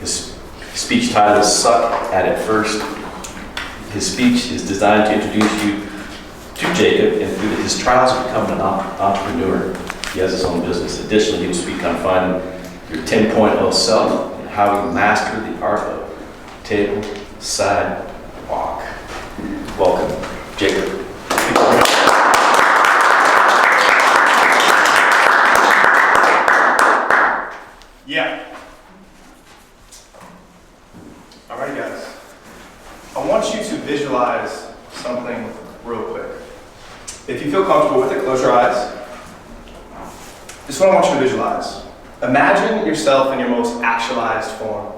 His speech title is Suck at It First. His speech is designed to introduce you to Jacob and through his trials of becoming an entrepreneur. He has his own business. Additionally, he will speak on finding your 10.0 self and how you master the art of table side walk. Welcome, Jacob. Yeah. All right, guys. I want you to visualize something real quick. If you feel comfortable with it, close your eyes. This is what I want you to visualize. Imagine yourself in your most actualized form.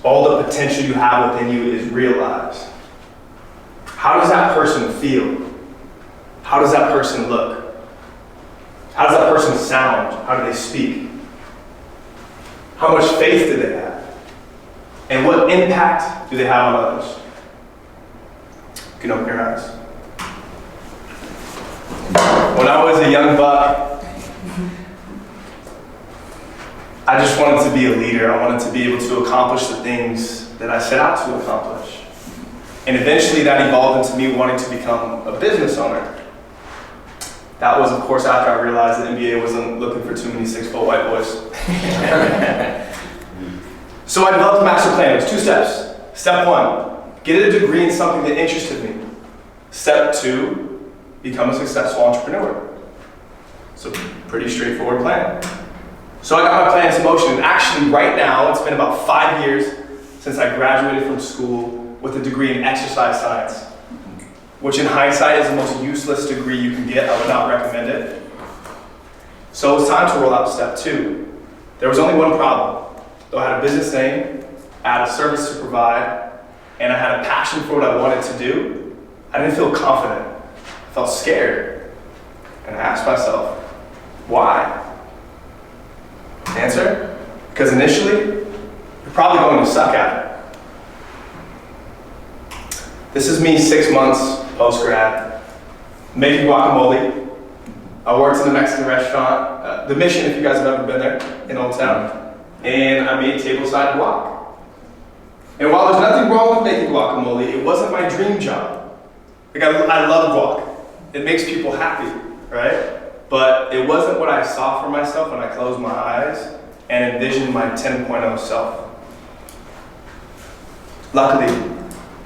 All the potential you have within you is realized. How does that person feel? How does that person look? How does that person sound? How do they speak? How much faith do they have? And what impact do they have on others? You can open your eyes. When I was a young buck, I just wanted to be a leader. I wanted to be able to accomplish the things that I set out to accomplish. And eventually that evolved into me wanting to become a business owner. That was, of course, after I realized the NBA wasn't looking for too many 6-foot white boys. So I developed a master plan. It was 2 steps. Step 1, get a degree in something that interested me. Step 2, become a successful entrepreneur. It's a pretty straightforward plan. So I got my plan into motion. And actually, right now, it's been about 5 years since I graduated from school with a degree in exercise science, which in hindsight is the most useless degree you can get. I would not recommend it. So it was time to roll out step 2. There was only one problem. Though I had a business name, I had a service to provide, and I had a passion for what I wanted to do, I didn't feel confident. I felt scared. And I asked myself, why? Answer? Because initially, you're probably going to suck at it. This is me 6 months post-grad, making guacamole. I worked in a Mexican restaurant, The Mission, if you guys have ever been there, in Old Town. And I made tableside guac. And while there's nothing wrong with making guacamole, it wasn't my dream job. Like I love guac. It makes people happy, right? But it wasn't what I saw for myself when I closed my eyes and envisioned my 10.0 self. Luckily,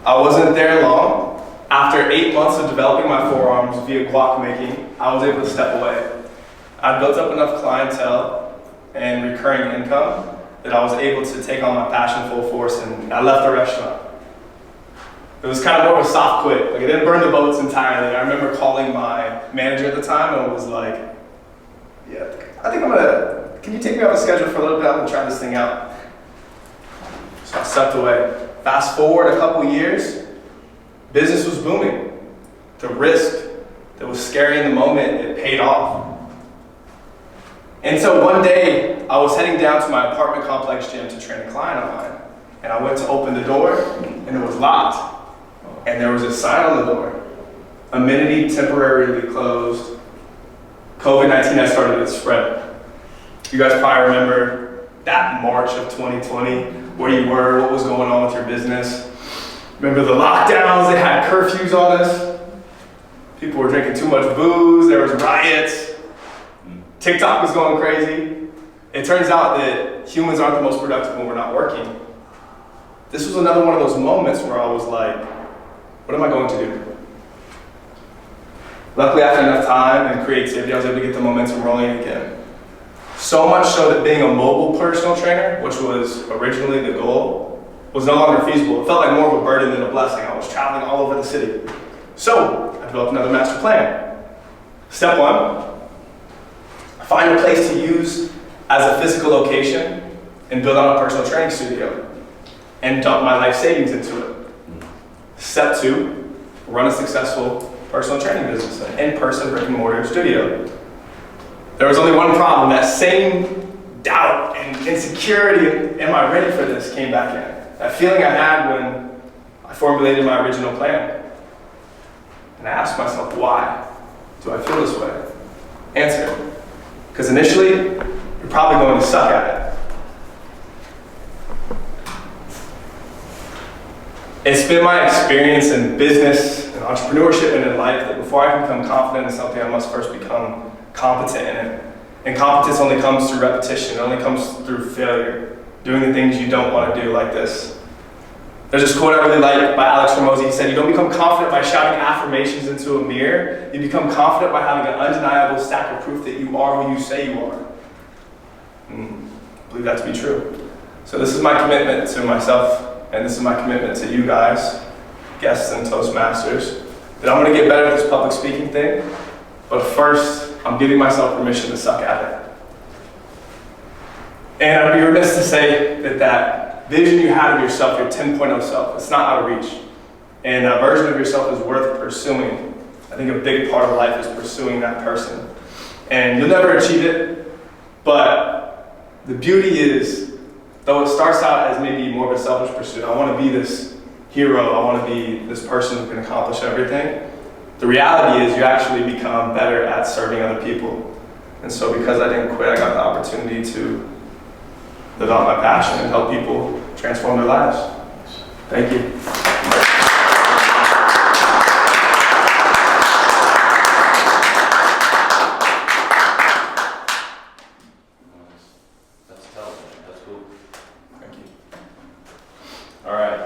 I wasn't there long. After 8 months of developing my forearms via guac making, I was able to step away. I built up enough clientele and recurring income that I was able to take on my passion full force, and I left the restaurant. It was kind of more of a soft quit. Like, I didn't burn the boats entirely. I remember calling my manager at the time and was like, yeah, I think can you take me off the schedule for a little bit? I'm gonna try this thing out. So I stepped away. Fast forward a couple years, business was booming. The risk that was scary in the moment, it paid off. And so one day, I was heading down to my apartment complex gym to train a client of mine. And I went to open the door, and it was locked. And there was a sign on the door. Amenity temporarily closed. COVID-19 had started to spread. You guys probably remember that March of 2020, where you were, what was going on with your business. Remember the lockdowns, they had curfews on us. People were drinking too much booze, there was riots. TikTok was going crazy. It turns out that humans aren't the most productive when we're not working. This was another one of those moments where I was like, what am I going to do? Luckily, after enough time and creativity, I was able to get the momentum rolling again. So much so that being a mobile personal trainer, which was originally the goal, was no longer feasible. It felt like more of a burden than a blessing. I was traveling all over the city. So I developed another master plan. Step 1, find a place to use as a physical location and build out a personal training studio and dump my life savings into it. Step 2, run a successful personal training business, an in-person brick and mortar studio. There was only one problem. That same doubt and insecurity, am I ready for this, came back in. That feeling I had when I formulated my original plan. And I asked myself, why do I feel this way? Answer, because initially, you're probably going to suck at it. It's been my experience in business and entrepreneurship and in life that before I can become confident in something, I must first become competent in it. And competence only comes through repetition. It only comes through failure, doing the things you don't want to do, like this. There's this quote I really like by Alex Hormozi. He said, "You don't become confident by shouting affirmations into a mirror. You become confident by having an undeniable stack of proof that you are who you say you are." And I believe that to be true. So this is my commitment to myself, and this is my commitment to you guys, guests and Toastmasters, that I'm going to get better at this public speaking thing. But first, I'm giving myself permission to suck at it. And I'd be remiss to say that that vision you had of yourself, your 10.0 self, it's not out of reach. And that version of yourself is worth pursuing. I think a big part of life is pursuing that person. And you'll never achieve it, but the beauty is, though it starts out as maybe more of a selfish pursuit, I want to be this hero, I want to be this person who can accomplish everything. The reality is you actually become better at serving other people. And so because I didn't quit, I got the opportunity to live out my passion and help people transform their lives. Thank you.